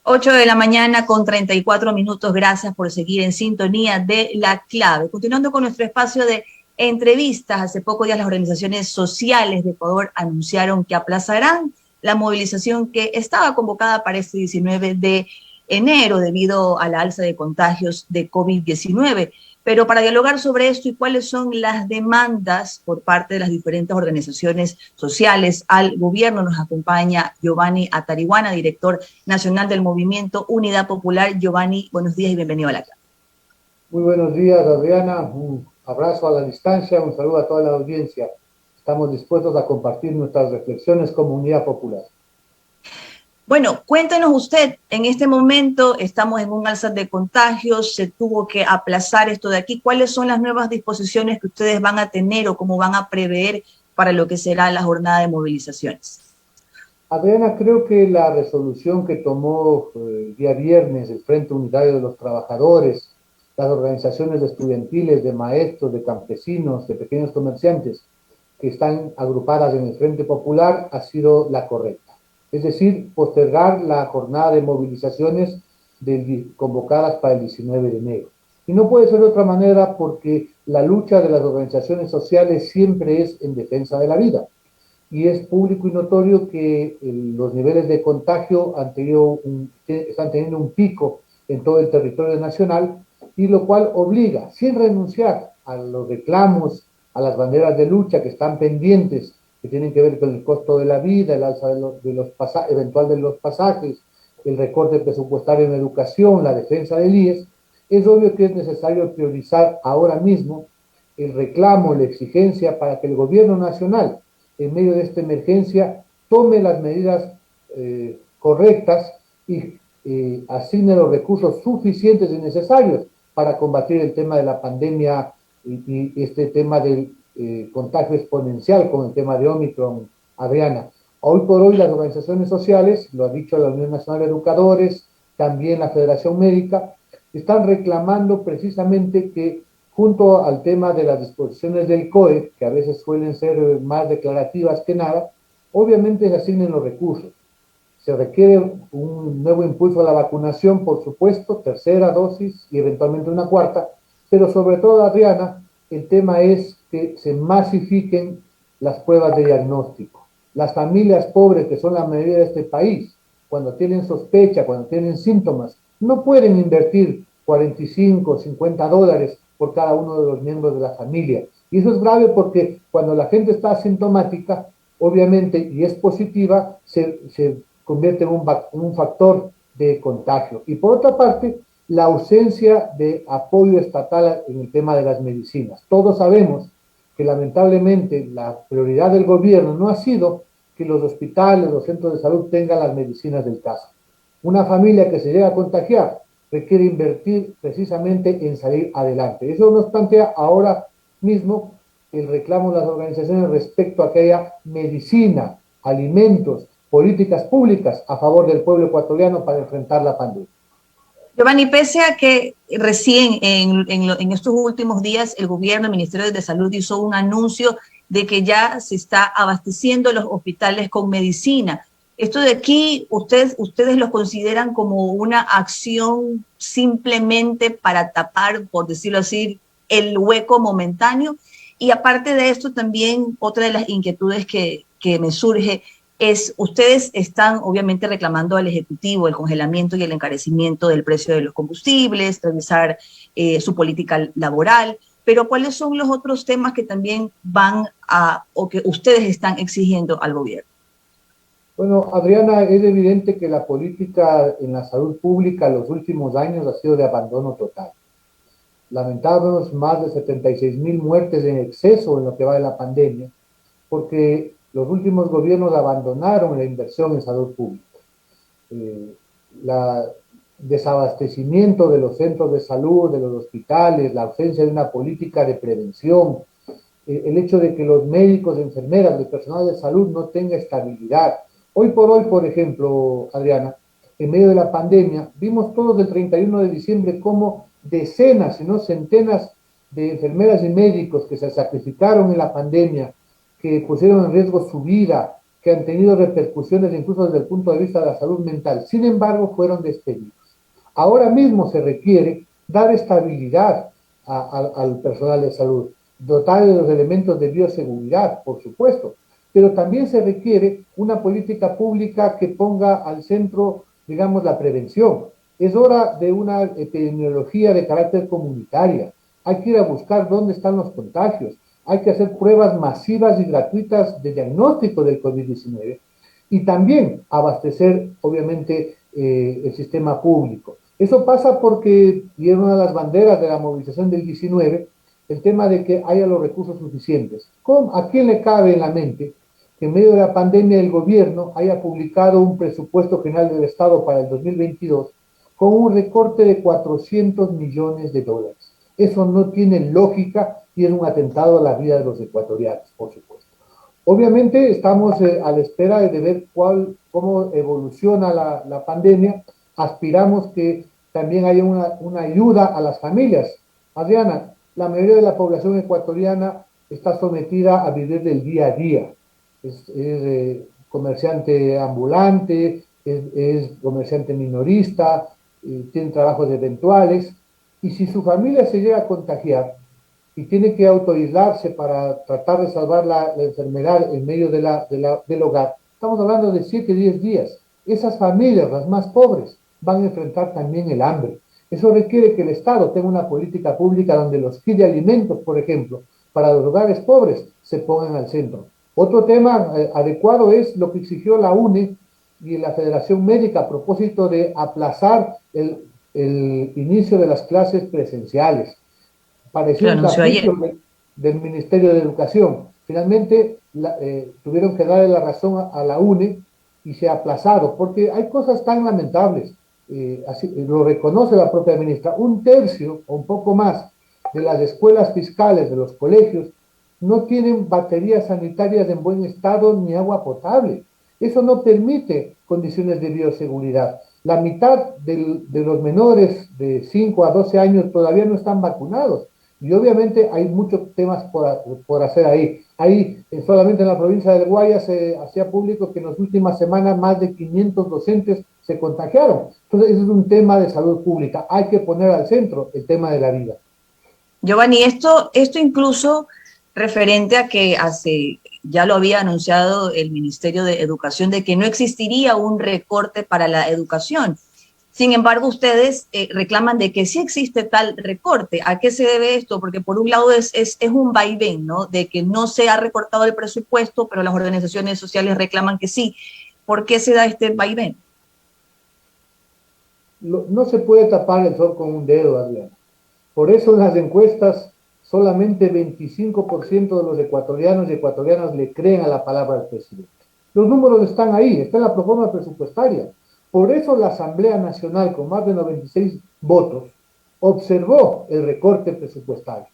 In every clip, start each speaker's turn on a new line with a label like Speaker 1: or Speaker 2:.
Speaker 1: 8 de la mañana con 34 minutos. Gracias por seguir en sintonía de La Clave. Continuando con nuestro espacio de entrevistas, hace pocos días las organizaciones sociales de Ecuador anunciaron que aplazarán la movilización que estaba convocada para este 19 de enero debido a la alza de contagios de COVID-19. Pero para dialogar sobre esto y cuáles son las demandas por parte de las diferentes organizaciones sociales al gobierno, nos acompaña Giovanni Atariguana, director nacional del movimiento Unidad Popular. Giovanni, buenos días y bienvenido a La Clave.
Speaker 2: Muy buenos días, Adriana. Un abrazo a la distancia, un saludo a toda la audiencia. Estamos dispuestos a compartir nuestras reflexiones como Unidad Popular.
Speaker 1: Bueno, cuéntenos usted, en este momento estamos en un alza de contagios, se tuvo que aplazar esto de aquí. ¿Cuáles son las nuevas disposiciones que ustedes van a tener o cómo van a prever para lo que será la jornada de movilizaciones?
Speaker 2: Adriana, creo que la resolución que tomó el día viernes el Frente Unitario de los Trabajadores, las organizaciones estudiantiles, de maestros, de campesinos, de pequeños comerciantes, que están agrupadas en el Frente Popular, ha sido la correcta. Es decir, postergar la jornada de movilizaciones convocadas para el 19 de enero. Y no puede ser de otra manera porque la lucha de las organizaciones sociales siempre es en defensa de la vida. Y es público y notorio que los niveles de contagio están teniendo un pico en todo el territorio nacional, y lo cual obliga, sin renunciar a los reclamos, a las banderas de lucha que están pendientes, que tienen que ver con el costo de la vida, el alza eventual de los pasajes, el recorte presupuestario en educación, la defensa del IES. Es obvio que es necesario priorizar ahora mismo el reclamo, la exigencia para que el gobierno nacional, en medio de esta emergencia, tome las medidas correctas y asigne los recursos suficientes y necesarios para combatir el tema de la pandemia y este tema del contagio exponencial con el tema de Omicron, Adriana. Hoy por hoy las organizaciones sociales, lo ha dicho la Unión Nacional de Educadores, también la Federación Médica, están reclamando precisamente que junto al tema de las disposiciones del COE, que a veces suelen ser más declarativas que nada, obviamente se asignen los recursos. Se requiere un nuevo impulso a la vacunación, por supuesto, tercera dosis y eventualmente una cuarta, pero sobre todo, Adriana, el tema es que se masifiquen las pruebas de diagnóstico. Las familias pobres, que son la mayoría de este país, cuando tienen sospecha, cuando tienen síntomas, no pueden invertir 45, $50 por cada uno de los miembros de la familia. Y eso es grave porque cuando la gente está asintomática, obviamente, y es positiva, se convierte en un factor de contagio. Y por otra parte, la ausencia de apoyo estatal en el tema de las medicinas. Todos sabemos que lamentablemente la prioridad del gobierno no ha sido que los hospitales, los centros de salud tengan las medicinas del caso. Una familia que se llega a contagiar requiere invertir precisamente en salir adelante. Eso nos plantea ahora mismo el reclamo de las organizaciones respecto a que haya medicina, alimentos, políticas públicas a favor del pueblo ecuatoriano para enfrentar la pandemia.
Speaker 1: Giovanni, pese a que recién en estos últimos días el gobierno, el Ministerio de Salud hizo un anuncio de que ya se está abasteciendo los hospitales con medicina. Esto de aquí, ustedes lo consideran como una acción simplemente para tapar, por decirlo así, el hueco momentáneo. Y aparte de esto, también otra de las inquietudes que me surge es, ustedes están obviamente reclamando al Ejecutivo el congelamiento y el encarecimiento del precio de los combustibles, revisar su política laboral, pero ¿cuáles son los otros temas que también van a, o que ustedes están exigiendo al gobierno?
Speaker 2: Bueno, Adriana, es evidente que la política en la salud pública en los últimos años ha sido de abandono total. Lamentamos más de 76,000 muertes en exceso en lo que va de la pandemia, porque los últimos gobiernos abandonaron la inversión en salud pública. El desabastecimiento de los centros de salud, de los hospitales, la ausencia de una política de prevención, el hecho de que los médicos, enfermeras, el personal de salud no tenga estabilidad. Hoy por hoy, por ejemplo, Adriana, en medio de la pandemia, vimos todos el 31 de diciembre cómo decenas, si no centenas de enfermeras y médicos que se sacrificaron en la pandemia, que pusieron en riesgo su vida, que han tenido repercusiones incluso desde el punto de vista de la salud mental. Sin embargo, fueron despedidos. Ahora mismo se requiere dar estabilidad al personal de salud, dotar de los elementos de bioseguridad, por supuesto, pero también se requiere una política pública que ponga al centro, digamos, la prevención. Es hora de una epidemiología de carácter comunitaria. Hay que ir a buscar dónde están los contagios. Hay que hacer pruebas masivas y gratuitas de diagnóstico del COVID-19 y también abastecer, obviamente, el sistema público. Eso pasa porque, y es una de las banderas de la movilización del 19, el tema de que haya los recursos suficientes. ¿A quién le cabe en la mente que en medio de la pandemia el gobierno haya publicado un presupuesto general del Estado para el 2022 con un recorte de 400 millones de dólares? Eso no tiene lógica y es un atentado a la vida de los ecuatorianos, por supuesto. Obviamente estamos a la espera de ver cómo evoluciona la pandemia. Aspiramos que también haya una ayuda a las familias. Adriana, la mayoría de la población ecuatoriana está sometida a vivir del día a día. Es comerciante ambulante, es comerciante minorista, tiene trabajos eventuales, y si su familia se llega a contagiar y tiene que autoaislarse para tratar de salvar la enfermedad en medio del hogar, estamos hablando de 7, 10 días. Esas familias, las más pobres, van a enfrentar también el hambre. Eso requiere que el Estado tenga una política pública donde los kits de alimentos, por ejemplo, para los hogares pobres, se pongan al centro. Otro tema adecuado es lo que exigió la UNE y la Federación Médica a propósito de aplazar el inicio de las clases presenciales. Pareció un capricho del Ministerio de Educación. Finalmente tuvieron que darle la razón a la UNE y se ha aplazado, porque hay cosas tan lamentables. Así lo reconoce la propia ministra. 1/3 o un poco más de las escuelas fiscales de los colegios no tienen baterías sanitarias en buen estado ni agua potable. Eso no permite condiciones de bioseguridad. La mitad de los menores de 5 a 12 años todavía no están vacunados. Y obviamente hay muchos temas por hacer ahí. Ahí, solamente en la provincia del Guayas se hacía público que en las últimas semanas más de 500 docentes se contagiaron. Entonces, ese es un tema de salud pública. Hay que poner al centro el tema de la vida.
Speaker 1: Giovanni, esto incluso referente a que ya lo había anunciado el Ministerio de Educación, de que no existiría un recorte para la educación. Sin embargo, ustedes reclaman de que sí existe tal recorte. ¿A qué se debe esto? Porque por un lado es un vaivén, ¿no? De que no se ha recortado el presupuesto, pero las organizaciones sociales reclaman que sí. ¿Por qué se da este vaivén?
Speaker 2: No se puede tapar el sol con un dedo, Adriana. Por eso en las encuestas solamente 25% de los ecuatorianos y ecuatorianas le creen a la palabra del presidente. Los números están ahí, está en la proforma presupuestaria. Por eso la Asamblea Nacional, con más de 96 votos, observó el recorte presupuestario.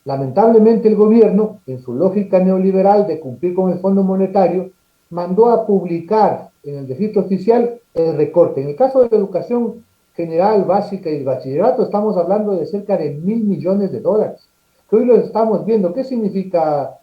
Speaker 2: Lamentablemente el gobierno, en su lógica neoliberal de cumplir con el Fondo Monetario, mandó a publicar en el registro oficial el recorte. En el caso de la educación general, básica y bachillerato, estamos hablando de cerca de 1.000 millones de dólares. Que hoy lo estamos viendo. ¿Qué significa,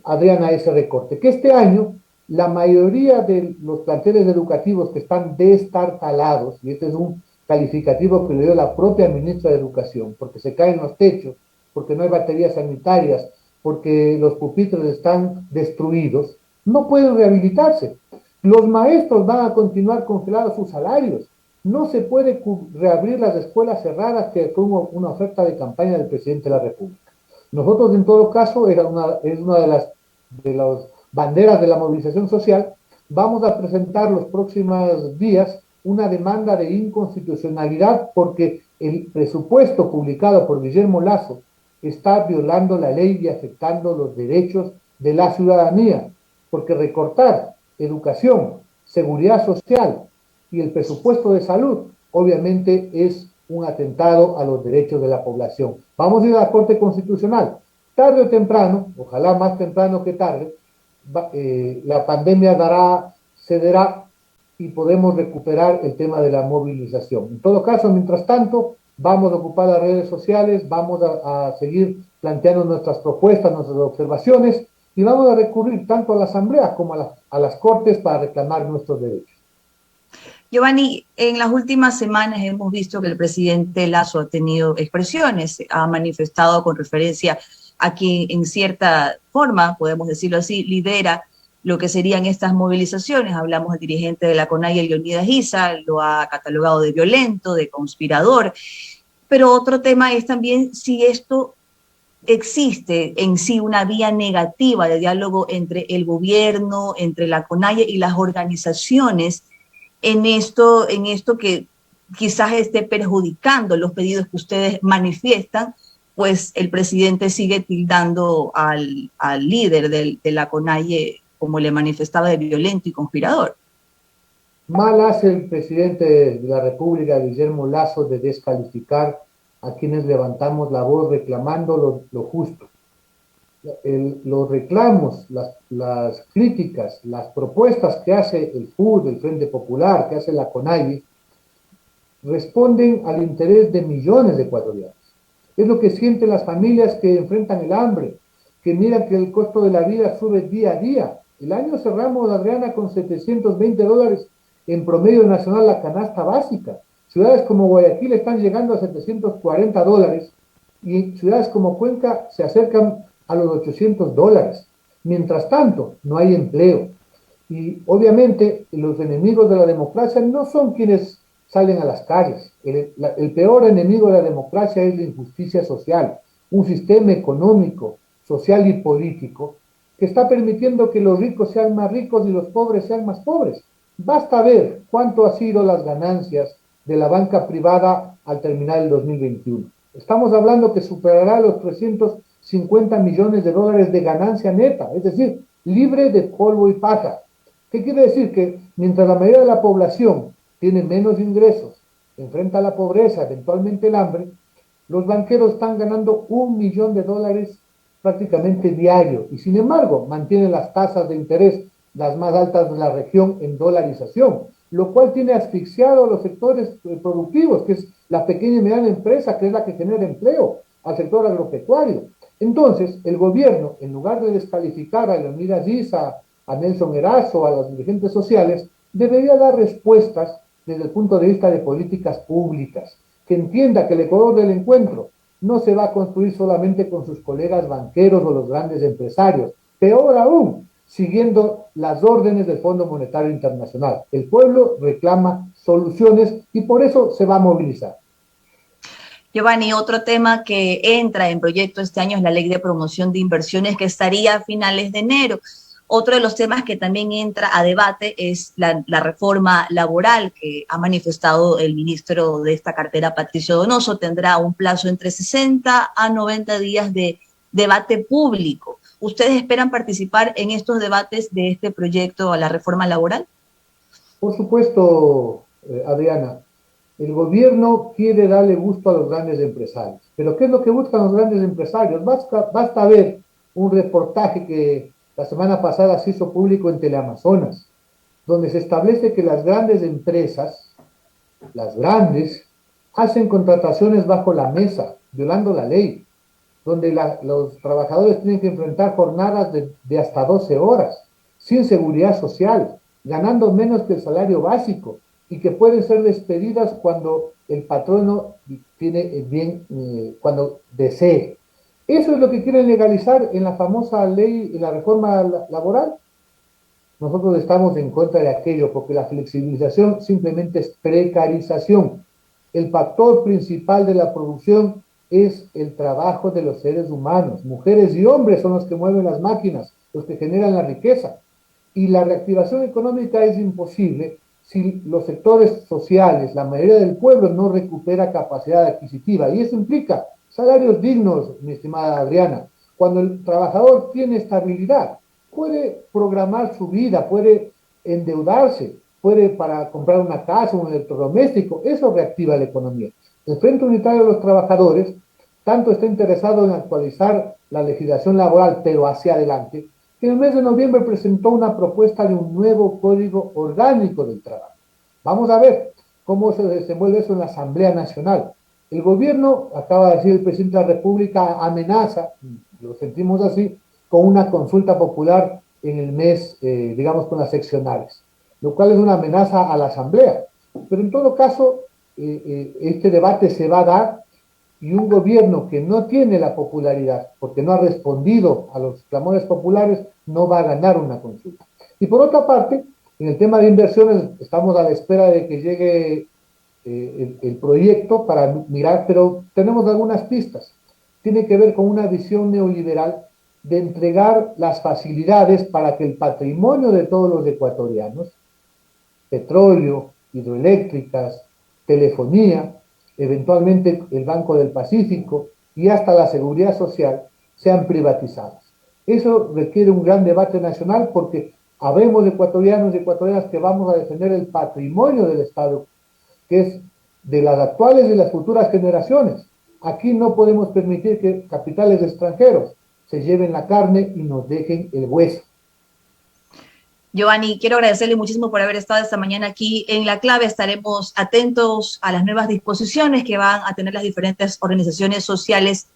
Speaker 2: Adriana, ese recorte? Que este año la mayoría de los planteles educativos que están destartalados, y este es un calificativo que le dio la propia ministra de Educación, porque se caen los techos, porque no hay baterías sanitarias, porque los pupitres están destruidos, no pueden rehabilitarse. Los maestros van a continuar congelados sus salarios. No se puede reabrir las escuelas cerradas, que fue una oferta de campaña del presidente de la República. Nosotros, en todo caso, es una de las banderas de la movilización social. Vamos a presentar los próximos días una demanda de inconstitucionalidad porque el presupuesto publicado por Guillermo Lasso está violando la ley y afectando los derechos de la ciudadanía, porque recortar educación, seguridad social y el presupuesto de salud, obviamente es un atentado a los derechos de la población. Vamos a ir a la Corte Constitucional. Tarde o temprano, ojalá más temprano que tarde, la pandemia cederá y podemos recuperar el tema de la movilización. En todo caso, mientras tanto, vamos a ocupar las redes sociales, vamos a seguir planteando nuestras propuestas, nuestras observaciones y vamos a recurrir tanto a la Asamblea como a las Cortes para reclamar nuestros derechos.
Speaker 1: Giovanni, en las últimas semanas hemos visto que el presidente Lasso ha tenido expresiones, ha manifestado con referencia a que en cierta forma, podemos decirlo así, lidera lo que serían estas movilizaciones. Hablamos del dirigente de la CONAIE, Leonidas Issa, lo ha catalogado de violento, de conspirador. Pero otro tema es también si esto existe en sí una vía negativa de diálogo entre el gobierno, entre la CONAIE y las organizaciones en esto que quizás esté perjudicando los pedidos que ustedes manifiestan, pues el presidente sigue tildando al líder de la CONAIE, como le manifestaba, de violento y conspirador.
Speaker 2: Mal hace el presidente de la República, Guillermo Lasso, de descalificar a quienes levantamos la voz reclamando lo justo. Los reclamos, las críticas, las propuestas que hace el FUD, el Frente Popular, que hace la CONAIE, responden al interés de millones de ecuatorianos. Es lo que sienten las familias que enfrentan el hambre, que miran que el costo de la vida sube día a día. El año cerramos, Adriana, con $720 en promedio nacional la canasta básica. Ciudades como Guayaquil están llegando a $740 y ciudades como Cuenca se acercan a los $800. Mientras tanto, no hay empleo. Y obviamente los enemigos de la democracia no son quienes salen a las calles. El peor enemigo de la democracia es la injusticia social, un sistema económico, social y político que está permitiendo que los ricos sean más ricos y los pobres sean más pobres. Basta ver cuánto han sido las ganancias de la banca privada al terminar el 2021. Estamos hablando que superará los $350 millones de ganancia neta, es decir, libre de polvo y paja. ¿Qué quiere decir? Que mientras la mayoría de la población tiene menos ingresos, enfrenta la pobreza, eventualmente el hambre, los banqueros están ganando $1 millón prácticamente diario y sin embargo mantienen las tasas de interés las más altas de la región en dolarización, lo cual tiene asfixiado a los sectores productivos, que es la pequeña y mediana empresa, que es la que genera empleo, al sector agropecuario. Entonces, el gobierno, en lugar de descalificar a Leonidas Issa, a Nelson Erazo, a los dirigentes sociales, debería dar respuestas desde el punto de vista de políticas públicas, que entienda que el Ecuador del encuentro no se va a construir solamente con sus colegas banqueros o los grandes empresarios, peor aún, siguiendo las órdenes del Fondo Monetario Internacional. El pueblo reclama soluciones y por eso se va a movilizar.
Speaker 1: Giovanni, otro tema que entra en proyecto este año es la Ley de Promoción de Inversiones, que estaría a finales de enero. Otro de los temas que también entra a debate es la reforma laboral que ha manifestado el ministro de esta cartera, Patricio Donoso. Tendrá un plazo entre 60 a 90 días de debate público. ¿Ustedes esperan participar en estos debates de este proyecto a la reforma laboral?
Speaker 2: Por supuesto, Adriana, el gobierno quiere darle gusto a los grandes empresarios. Pero ¿qué es lo que buscan los grandes empresarios? Basta ver un reportaje que la semana pasada se hizo público en Teleamazonas, donde se establece que las grandes empresas, las grandes, hacen contrataciones bajo la mesa, violando la ley, donde los trabajadores tienen que enfrentar jornadas de hasta 12 horas, sin seguridad social, ganando menos que el salario básico, y que pueden ser despedidas cuando el patrono tiene bien, cuando desee. Eso es lo que quieren legalizar en la famosa ley, en la reforma laboral. Nosotros estamos en contra de aquello porque la flexibilización simplemente es precarización. El factor principal de la producción es el trabajo de los seres humanos. Mujeres y hombres son los que mueven las máquinas, los que generan la riqueza. Y la reactivación económica es imposible si los sectores sociales, la mayoría del pueblo no recupera capacidad adquisitiva. Y eso implica salarios dignos, mi estimada Adriana. Cuando el trabajador tiene estabilidad, puede programar su vida, puede endeudarse, puede para comprar una casa, un electrodoméstico. Eso reactiva la economía. El Frente Unitario de los Trabajadores tanto está interesado en actualizar la legislación laboral, pero hacia adelante, que en el mes de noviembre presentó una propuesta de un nuevo Código Orgánico del Trabajo. Vamos a ver cómo se desenvuelve eso en la Asamblea Nacional. El gobierno, acaba de decir el presidente de la República, amenaza, lo sentimos así, con una consulta popular en el mes, digamos, con las seccionales, lo cual es una amenaza a la Asamblea. Pero en todo caso, este debate se va a dar y un gobierno que no tiene la popularidad, porque no ha respondido a los clamores populares, no va a ganar una consulta. Y por otra parte, en el tema de inversiones, estamos a la espera de que llegue el proyecto para mirar, pero tenemos algunas pistas. Tiene que ver con una visión neoliberal de entregar las facilidades para que el patrimonio de todos los ecuatorianos, petróleo, hidroeléctricas, telefonía, eventualmente el Banco del Pacífico y hasta la seguridad social, sean privatizadas. Eso requiere un gran debate nacional porque habemos ecuatorianos y ecuatorianas que vamos a defender el patrimonio del Estado, que es de las actuales y las futuras generaciones. Aquí no podemos permitir que capitales extranjeros se lleven la carne y nos dejen el hueso.
Speaker 1: Giovanni, quiero agradecerle muchísimo por haber estado esta mañana aquí en La Clave. Estaremos atentos a las nuevas disposiciones que van a tener las diferentes organizaciones sociales